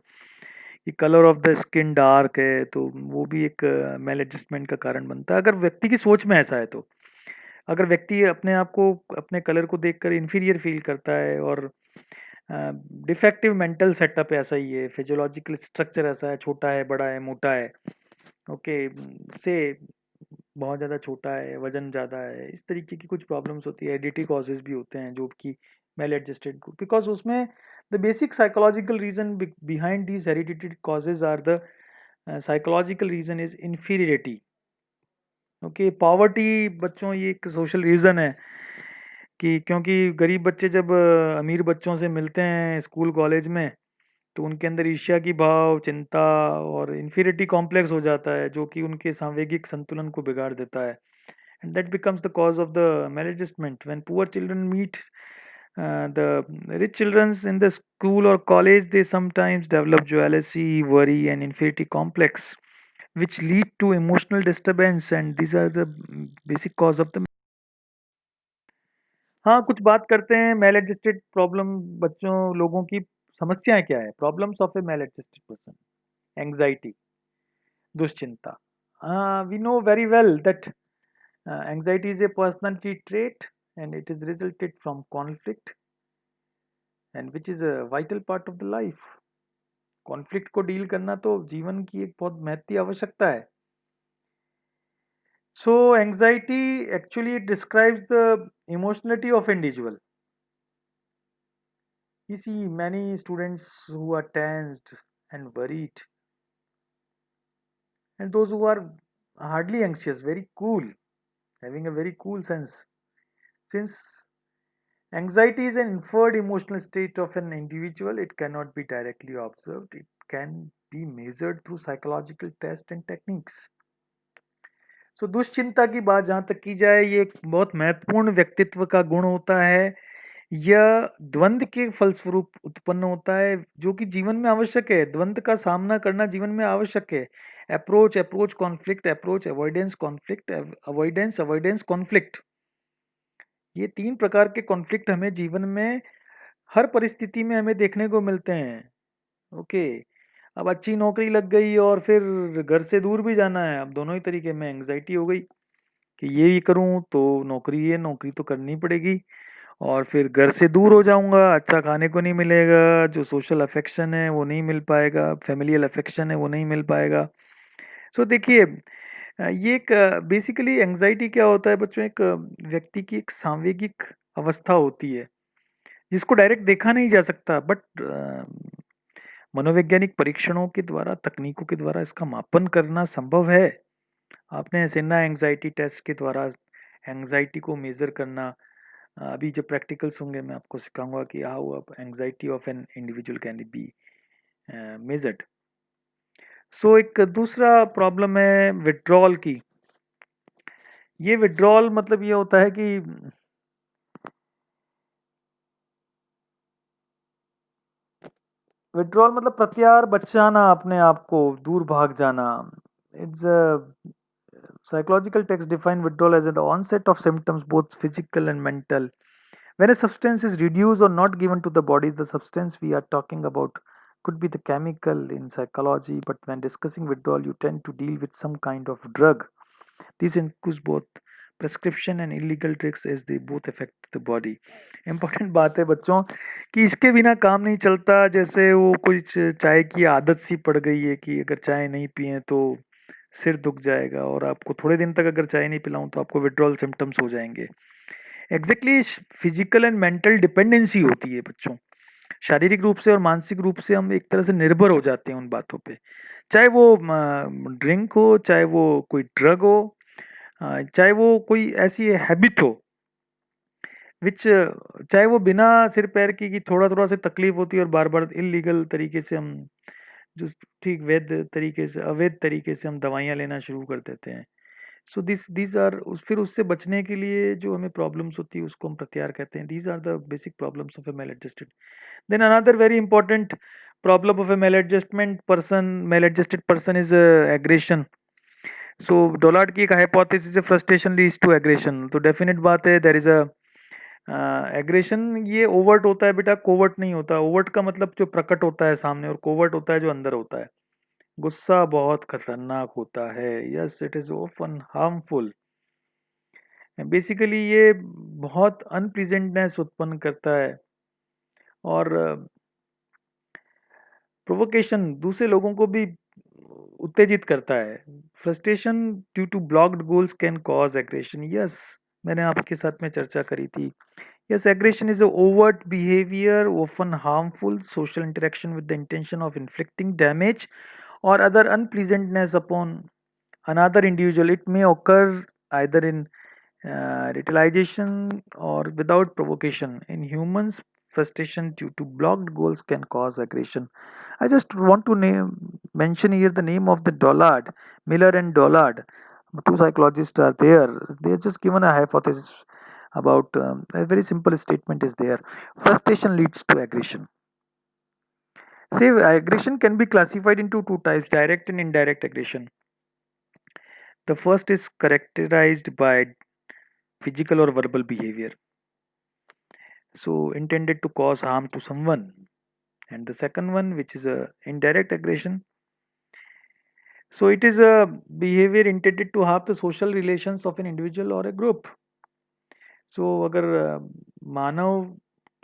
कि colour of the skin dark है तो वो भी एक मेल एडजस्टमेंट का कारण बनता है, अगर व्यक्ति की सोच में ऐसा है तो। अगर व्यक्ति अपने आप को अपने कलर को देखकर इन्फीरियर फील करता है और डिफेक्टिव मेंटल सेटअप ऐसा ही है, फिजियोलॉजिकल स्ट्रक्चर ऐसा है, छोटा है, बड़ा है, मोटा है, ओके, से बहुत ज़्यादा छोटा है, वजन ज़्यादा है, इस तरीके की कुछ प्रॉब्लम्स होती है, हेरिडिटी कॉजेज भी होते हैं जो कि मेल एडजस्टेड, बिकॉज उसमें the basic psychological reason behind these heredity causes are the psychological reason is inferiority. Okay, poverty बच्चों ये एक सोशल रीज़न है कि क्योंकि गरीब बच्चे जब अमीर बच्चों से मिलते हैं स्कूल कॉलेज में, तो उनके अंदर ईर्ष्या की भाव, चिंता और इन्फीरियरिटी कॉम्प्लेक्स हो जाता है जो कि उनके सांवेगिक संतुलन को बिगाड़ देता है, and that becomes the cause of the maladjustment when poor children meet the rich children in the school or college. They sometimes develop jealousy, worry and inferiority complex, which lead to emotional disturbance, and these are the basic cause of the। हाँ, कुछ बात करते हैं mail adjusted problem बच्चों लोगों की समस्याएं क्या है, problems of a maladjusted person. Anxiety, दुश्चिंता। We know very well that anxiety is a personality trait and it is resulted from conflict and which is a vital part of the life। Conflict को deal करना तो जीवन की एक बहुत महत्वपूर्ण आवश्यकता है। So anxiety actually describes the emotionality of individual. You see many students who are tensed and worried, and those who are hardly anxious, very cool, having a very cool sense. Since anxiety is an inferred emotional state of an individual, it cannot be directly observed. It can be measured through psychological tests and techniques. सो दुश्चिंता की बात जहाँ तक की जाए, ये एक बहुत महत्वपूर्ण व्यक्तित्व का गुण होता है यह द्वंद्व के फलस्वरूप उत्पन्न होता है, जो कि जीवन में आवश्यक है। द्वंद्व का सामना करना जीवन में आवश्यक है। Approach conflict, approach avoidance conflict, avoidance avoidance conflict. ये 3 प्रकार के कॉन्फ्लिक्ट हमें जीवन में हर परिस्थिति में हमें देखने को मिलते हैं। ओके, अब अच्छी नौकरी लग गई और फिर घर से दूर भी जाना है, अब दोनों ही तरीके में एंग्जाइटी हो गई कि ये भी करूं तो नौकरी तो करनी पड़ेगी, और फिर घर से दूर हो जाऊंगा, अच्छा खाने को नहीं मिलेगा, जो सोशल अफेक्शन है वो नहीं मिल पाएगा, फैमिलियल अफेक्शन है वो नहीं मिल पाएगा। सो देखिए, ये एक बेसिकली एंग्जाइटी क्या होता है बच्चों, एक व्यक्ति की एक सांवेगिक अवस्था होती है जिसको डायरेक्ट देखा नहीं जा सकता, बट मनोवैज्ञानिक परीक्षणों के द्वारा, तकनीकों के द्वारा इसका मापन करना संभव है। आपने सेना एंग्जाइटी टेस्ट के द्वारा एंग्जाइटी को मेजर करना, अभी जब प्रैक्टिकल्स होंगे मैं आपको सिखाऊंगा कि how anxiety of an individual can be measured. So एक दूसरा प्रॉब्लम है विड्रॉल की। ये विड्रॉल मतलब ये होता है कि विड्रॉल मतलब प्रत्यार बचाना, अपने आप को दूर भाग जाना। It's psychological texts define withdrawal as the onset of symptoms, both physical and mental. When a substance is reduced or not given to the body, the substance we are talking about could be the chemical in psychology, but when discussing withdrawal, you tend to deal with some kind of drug. This includes both prescription and illegal drugs as they both affect the body. Important बात है बच्चों कि इसके बिना काम नहीं चलता। जैसे वो कुछ चाय की आदत सी पड़ गई है कि अगर चाय नहीं पिए तो सिर दुख जाएगा, और आपको थोड़े दिन तक अगर चाय नहीं पिलाऊं तो आपको विड्रॉल सिम्टम्स हो जाएंगे। Exactly physical and mental dependency होती है बच्चों। शारीरिक रूप से और मानसिक रूप से हम एक तरह से निर्भर हो जाते हैं उन बातों पे, चाहे वो ड्रिंक हो, चाहे वो कोई ड्रग हो, चाहे वो कोई ऐसी हैबिट हो विच, चाहे वो बिना सिर पैर की थोड़ा थोड़ा से तकलीफ होती है और बार बार इलीगल तरीके से हम जो ठीक वैध तरीके से अवैध तरीके से हम दवाइयाँ लेना शुरू कर देते हैं। सो दिस आर फिर उससे बचने के लिए जो हमें प्रॉब्लम्स होती है उसको हम प्रत्यार कहते हैं। These are the basic problems of a maladjusted. Then another very important problem of a maladjusted person is aggression. So Dollard की एक हाइपोथेसिस है फ्रस्ट्रेशन लीड्स टू एग्रेशन। तो डेफिनेट बात है देयर इज अ एग्रेशन। ये overt होता है बेटा, कोवर्ट नहीं होता। ओवर्ट का मतलब जो प्रकट होता है सामने, और कोवर्ट होता है जो अंदर होता है। गुस्सा बहुत खतरनाक होता है, yes it is often harmful. Basically ये बहुत अनप्लीजेंटनेस उत्पन्न करता है, और प्रोवोकेशन दूसरे लोगों को भी उत्तेजित करता है। Frustration due to blocked goals can cause aggression. Yes, मैंने आपके साथ में चर्चा करी थी। Yes, aggression is a overt behavior, often harmful social interaction with the intention of inflicting damage or other unpleasantness upon another individual. It may occur either in retaliation or without provocation. In humans, frustration due to blocked goals can cause aggression. I just want to mention here the name of the Dollard, Miller and Dollard. Two psychologists are there. They have just given a hypothesis about a very simple statement is there. Frustration leads to aggression. Say aggression can be classified into two types: direct and indirect aggression. The first is characterized by physical or verbal behavior, so intended to cause harm to someone. And the second one, which is a indirect aggression, so it is a behavior intended to harm the social relations of an individual or a group. So अगर मानव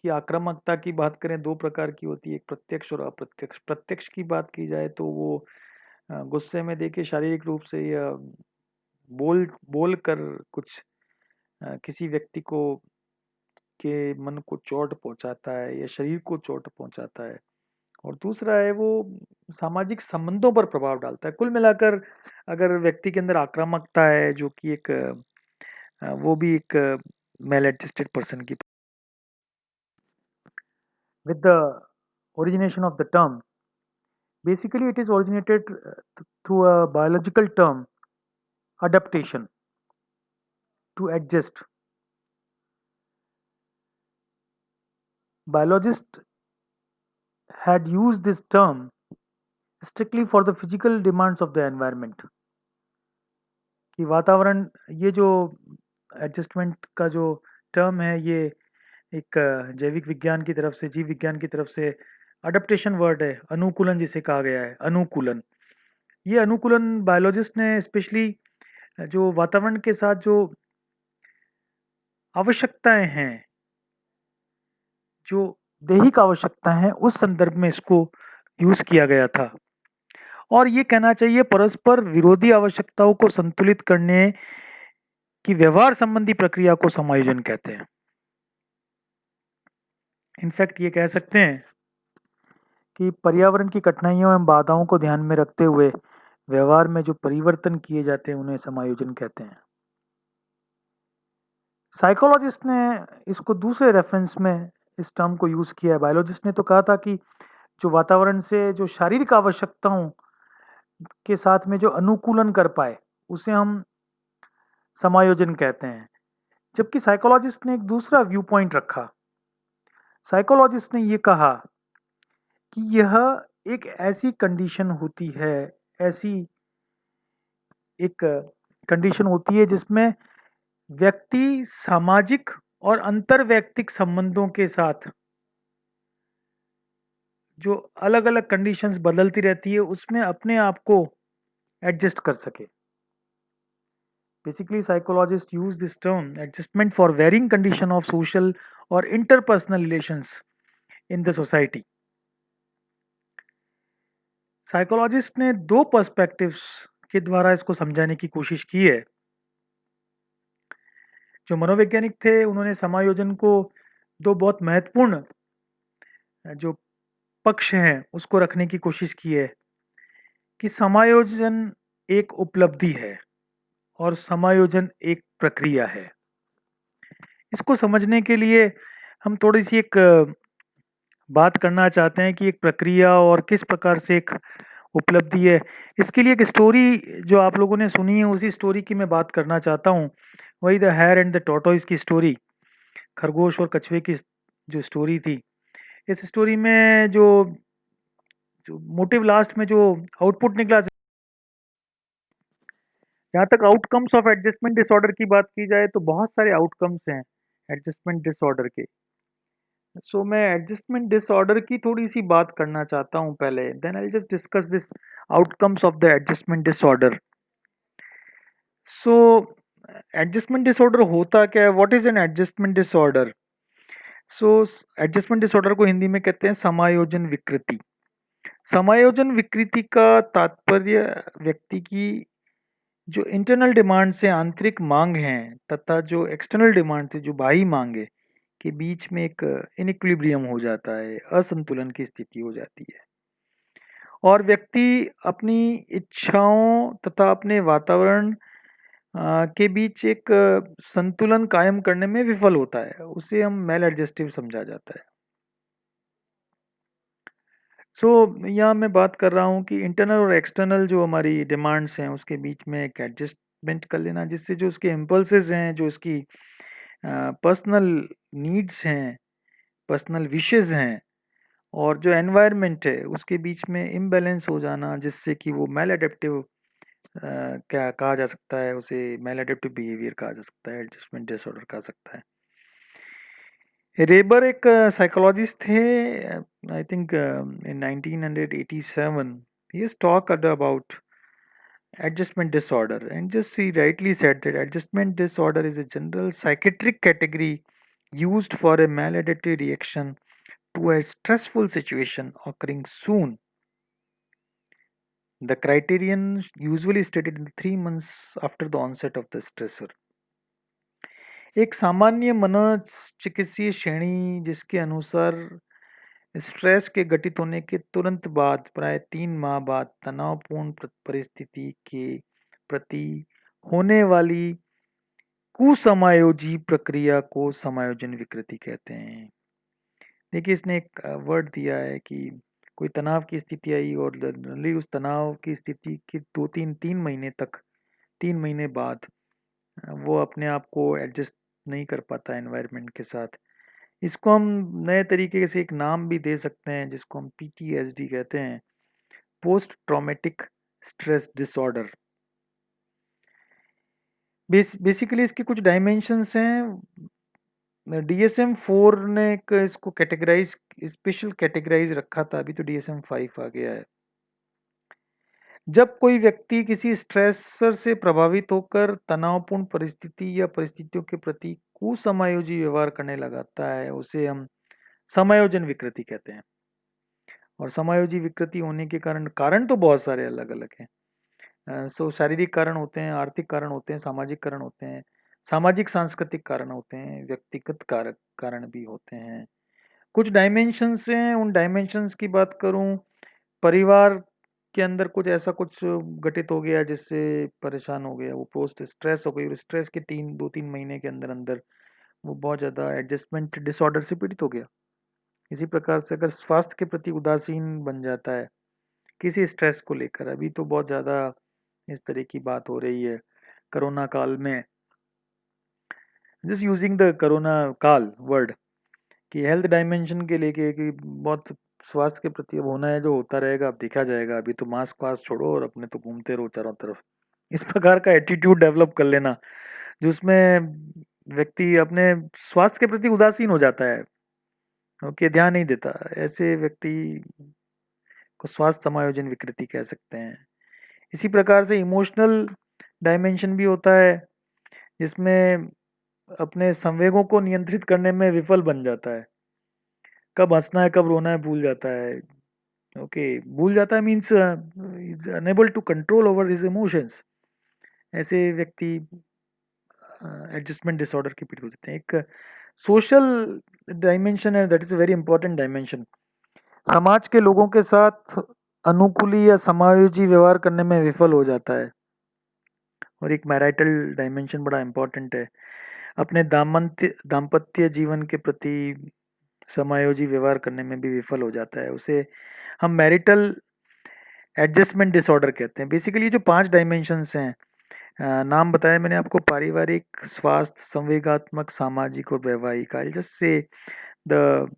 की आक्रामकता की बात करें, दो प्रकार की होती है, एक प्रत्यक्ष और अप्रत्यक्ष। प्रत्यक्ष की बात की जाए तो वो गुस्से में देखिए शारीरिक रूप से या बोल कर कुछ किसी व्यक्ति को के मन को चोट पहुंचाता है या शरीर को चोट पहुंचाता है। और दूसरा है वो सामाजिक संबंधों पर प्रभाव डालता है। कुल मिलाकर अगर व्यक्ति के अंदर आक्रामकता है, जो कि एक वो भी एक मेल एडजस्टेड पर्सन की, with the origination of the term. Basically, it is originated through a biological term, adaptation, to adjust. biologists had used this term strictly for the physical demands of the environment. कि वातावरण, ये जो adjustment का जो term है, ये एक जैविक विज्ञान की तरफ से, जीव विज्ञान की तरफ से अडेप्टेशन वर्ड है, अनुकूलन जिसे कहा गया है, अनुकूलन। ये अनुकूलन बायोलॉजिस्ट ने स्पेशली जो वातावरण के साथ जो आवश्यकताएं हैं, जो दैहिक आवश्यकताएं हैं, उस संदर्भ में इसको यूज किया गया था। और ये कहना चाहिए परस्पर विरोधी आवश्यकताओं को संतुलित करने की व्यवहार संबंधी प्रक्रिया को समायोजन कहते हैं। इनफैक्ट ये कह सकते हैं कि पर्यावरण की कठिनाइयों एवं बाधाओं को ध्यान में रखते हुए व्यवहार में जो परिवर्तन किए जाते हैं उन्हें समायोजन कहते हैं। साइकोलॉजिस्ट ने इसको दूसरे रेफरेंस में इस टर्म को यूज किया है। बायोलॉजिस्ट ने तो कहा था कि जो वातावरण से जो शारीरिक आवश्यकताओं के साथ में जो अनुकूलन कर पाए उसे हम समायोजन कहते हैं। जबकि साइकोलॉजिस्ट ने एक दूसरा व्यू पॉइंट रखा। साइकोलॉजिस्ट ने ये कहा कि यह एक ऐसी कंडीशन होती है, ऐसी एक कंडीशन होती है जिसमें व्यक्ति सामाजिक और अंतरवैयक्तिक संबंधों के साथ जो अलग अलग कंडीशंस बदलती रहती है उसमें अपने आप को एडजस्ट कर सके। Basically psychologist use this term adjustment for varying condition of social और interpersonal relations in the society. Psychologist ने दो पर्सपेक्टिव्स के द्वारा इसको समझाने की कोशिश की है। जो मनोवैज्ञानिक थे उन्होंने समायोजन को दो बहुत महत्वपूर्ण जो पक्ष हैं उसको रखने की कोशिश की है कि समायोजन एक उपलब्धि है और समायोजन एक प्रक्रिया है। इसको समझने के लिए हम थोड़ी सी एक बात करना चाहते हैं कि एक प्रक्रिया और किस प्रकार से एक उपलब्धि है। इसके लिए एक स्टोरी जो आप लोगों ने सुनी है उसी स्टोरी की मैं बात करना चाहता हूँ, वही the hare and the tortoise की स्टोरी, खरगोश और कछुए की जो स्टोरी थी। इस स्टोरी में जो जो मोटिव लास्ट में जो आउटपुट निकला, जहाँ तक आउटकम्स ऑफ एडजस्टमेंट डिसऑर्डर की बात की जाए तो बहुत सारे आउटकम्स हैं एडजस्टमेंट डिसऑर्डर के। सो मैं एडजस्टमेंट डिसऑर्डर की थोड़ी सी बात करना चाहता हूँ पहले, then I just discuss this outcomes of the adjustment disorder. So adjustment disorder होता क्या है? What is an adjustment disorder? So adjustment disorder को हिंदी में कहते हैं समायोजन विकृति। समायोजन विकृति का तात्पर्य व्यक्ति की जो इंटरनल डिमांड से आंतरिक मांग है तथा जो एक्सटर्नल डिमांड से जो बाह्य मांग है के बीच में एक इनइक्विलिब्रियम हो जाता है, असंतुलन की स्थिति हो जाती है और व्यक्ति अपनी इच्छाओं तथा अपने वातावरण के बीच एक संतुलन कायम करने में विफल होता है। उसे हम मेल एडजस्टिव समझा जाता है। यहाँ मैं बात कर रहा हूँ कि इंटरनल और एक्सटर्नल जो हमारी डिमांड्स हैं उसके बीच में एक एडजस्टमेंट कर लेना, जिससे जो उसके इम्पल्सेस हैं, जो उसकी पर्सनल नीड्स हैं, पर्सनल विशेस हैं और जो एनवायरनमेंट है उसके बीच में इम्बैलेंस हो जाना, जिससे कि वो मेल एडेप्टिव क्या कहा जा सकता है, उसे मेल एडेप्टिव बिहेवियर कहा जा सकता है, एडजस्टमेंट डिसऑर्डर कहा सकता है। रेबर एक साइकोलॉजिस्ट थे, I think in 1987. He has talked about adjustment disorder, and just he rightly said that adjustment disorder is a general psychiatric category used for a maladaptive reaction to a stressful situation occurring soon. The criterion usually stated in 3 months after the onset of the stressor. एक सामान्य मनोचिकित्सीय श्रेणी जिसके अनुसार stress के घटित होने के तुरंत बाद प्राय 3 माह बाद तनावपूर्ण परिस्थिति के प्रति होने वाली कुसमायोजी प्रक्रिया को समायोजन विकृति कहते हैं। देखिए इसने एक वर्ड दिया है कि कोई तनाव की स्थिति आई और जनरली उस तनाव की स्थिति के 3 महीने बाद वो अपने आप को एडजस्ट नहीं कर पाता एनवायरनमेंट के साथ, इसको हम नए तरीके से एक नाम भी दे सकते हैं जिसको हम PTSD कहते हैं, post traumatic stress disorder. Basically इसके कुछ डायमेंशंस हैं। DSM-4 ने एक इसको कैटेगराइज, स्पेशल कैटेगराइज रखा था, अभी तो DSM-5 आ गया है। जब कोई व्यक्ति किसी स्ट्रेसर से प्रभावित होकर तनावपूर्ण परिस्थिति या परिस्थितियों के प्रति कुसमायोजी व्यवहार करने लगाता है, उसे हम समायोजन विकृति कहते हैं। और समायोजी विकृति होने के कारण कारण तो बहुत सारे अलग अलग हैं। शारीरिक कारण होते हैं, आर्थिक कारण होते हैं, सामाजिक कारण होते हैं, सामाजिक सांस्कृतिक कारण होते हैं, व्यक्तिगत कारक कारण भी होते हैं। कुछ डायमेंशंस हैं, उन डायमेंशंस की बात करूं, परिवार के अंदर कुछ ऐसा कुछ घटित हो गया जिससे परेशान हो गया, वो पोस्ट स्ट्रेस हो गई, और स्ट्रेस के 2-3 महीने के अंदर अंदर वो बहुत ज़्यादा एडजस्टमेंट डिसऑर्डर से पीड़ित हो गया। इसी प्रकार से अगर स्वास्थ्य के प्रति उदासीन बन जाता है किसी स्ट्रेस को लेकर, अभी तो बहुत ज़्यादा इस तरह की बात हो रही है कोरोना काल में, जस्ट यूजिंग द कोरोना काल वर्ड, कि हेल्थ डायमेंशन के लेके कि बहुत स्वास्थ्य के प्रति अब होना है, जो होता रहेगा अब देखा जाएगा, अभी तो मास्क वास्क छोड़ो और अपने तो घूमते रहो चारों तरफ। इस प्रकार का एटीट्यूड डेवलप कर लेना जिसमें व्यक्ति अपने स्वास्थ्य के प्रति उदासीन हो जाता है, ओके, ध्यान नहीं देता, ऐसे व्यक्ति को स्वास्थ्य समायोजन विकृति कह सकते हैं। इसी प्रकार से इमोशनल डायमेंशन भी होता है जिसमें अपने संवेगों को नियंत्रित करने में विफल बन जाता है, कब हंसना है कब रोना है भूल जाता है, ओके, भूल जाता है means is unable to control over his emotions. ऐसे व्यक्ति एडजस्टमेंट डिसऑर्डर के पीड़ित हो जाते हैं। एक सोशल डायमेंशन है, that is a very important dimension. समाज के लोगों के साथ अनुकूली या समायोजी व्यवहार करने में विफल हो जाता है। और एक मैरिटल डायमेंशन बड़ा इंपॉर्टेंट है, अपने दाम्पत्य जीवन के प्रति समायोजी व्यवहार करने में भी विफल हो जाता है, उसे हम मैरिटल एडजस्टमेंट डिसऑर्डर कहते हैं। बेसिकली जो 5 डायमेंशंस हैं, नाम बताया मैंने आपको, पारिवारिक, स्वास्थ्य, संवेगात्मक, सामाजिक और वैवाहिक। I just say the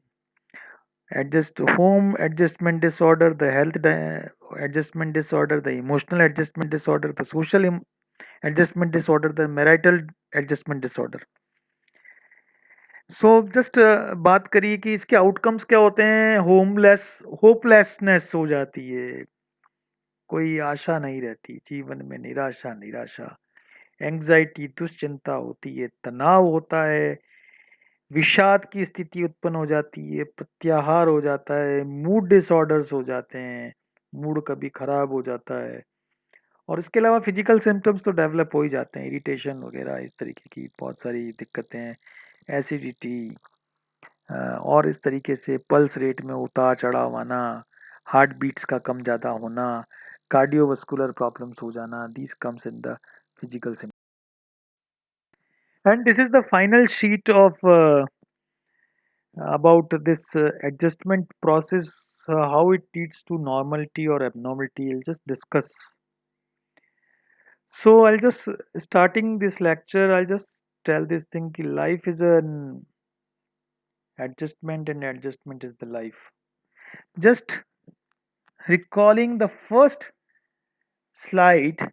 home adjustment disorder, the adjustment disorder, the emotional adjustment disorder, the social adjustment disorder, the marital adjustment disorder. So just बात करिए कि इसके आउटकम्स क्या होते हैं। होपलेसनेस हो जाती है, कोई आशा नहीं रहती जीवन में, निराशा निराशा, एंग्जाइटी दुश्चिंता होती है, तनाव होता है, विषाद की स्थिति उत्पन्न हो जाती है, प्रत्याहार हो जाता है, मूड डिसऑर्डर्स हो जाते हैं, मूड कभी खराब हो जाता है। और इसके अलावा फिजिकल सिम्टम्स तो डेवलप हो ही जाते हैं, इरिटेशन वगैरह, इस तरीके की बहुत सारी दिक्कतें, एसिडिटी, और इस तरीके से पल्स रेट में उतार चढ़ाव आना, हार्ट बीट्स का कम ज़्यादा होना, कार्डियोवास्कुलर प्रॉब्लम्स हो जाना, these comes in the physical symptoms. And this is the final sheet of about this adjustment process, how it leads to normality or abnormality. I'll just discuss. So I'll just starting this lecture, I'll just tell this thing ki life is an adjustment and adjustment is the life. Just recalling the first slide,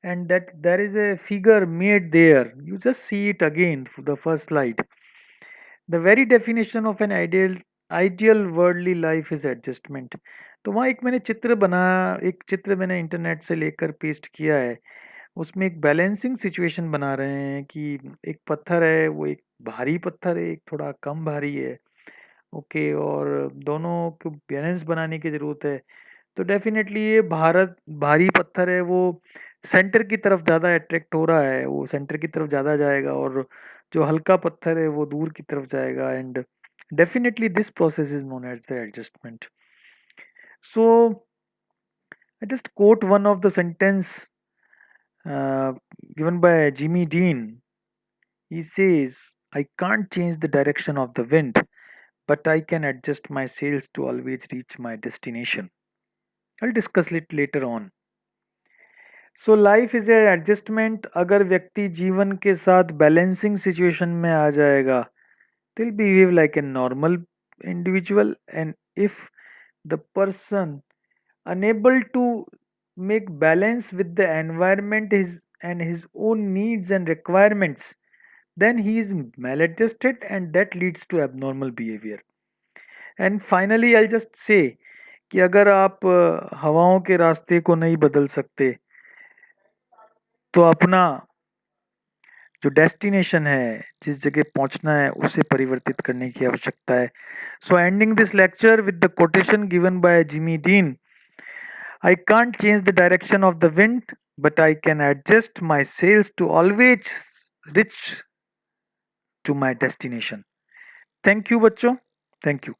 and that there is a figure made there, you just see it again for the first slide. The very definition of an ideal worldly life is adjustment. तो वहाँ एक मैंने चित्र बनाया, एक चित्र मैंने internet से लेकर पेस्ट किया है। उसमें एक बैलेंसिंग सिचुएशन बना रहे हैं कि एक पत्थर है, वो एक भारी पत्थर है, एक थोड़ा कम भारी है, ओके, और दोनों को बैलेंस बनाने की ज़रूरत है। तो डेफिनेटली ये भारी पत्थर है, वो सेंटर की तरफ ज़्यादा अट्रैक्ट हो रहा है, वो सेंटर की तरफ ज़्यादा जाएगा, और जो हल्का पत्थर है वो दूर की तरफ जाएगा। And definitely this process is known as the adjustment. So I just quote one of the sentence given by Jimmy Dean. He says, I can't change the direction of the wind, but I can adjust my sails to always reach my destination. I'll discuss it later on. So life is a adjustment. अगर व्यक्ति जीवन के साथ balancing situation में आ जाएगा they'll behave like a normal individual. And if the person unable to make balance with the environment and his own needs and requirements, then he is maladjusted and that leads to abnormal behavior. And finally I just say कि अगर आप हवाओं के रास्ते को नहीं बदल सकते तो अपना जो डेस्टिनेशन है, जिस जगह पहुंचना है, उसे परिवर्तित करने की आवश्यकता है. So ending this lecture with the quotation given by Jimmy Dean, I can't change the direction of the wind but I can adjust my sails to always reach to my destination. Thank you बच्चों, thank you.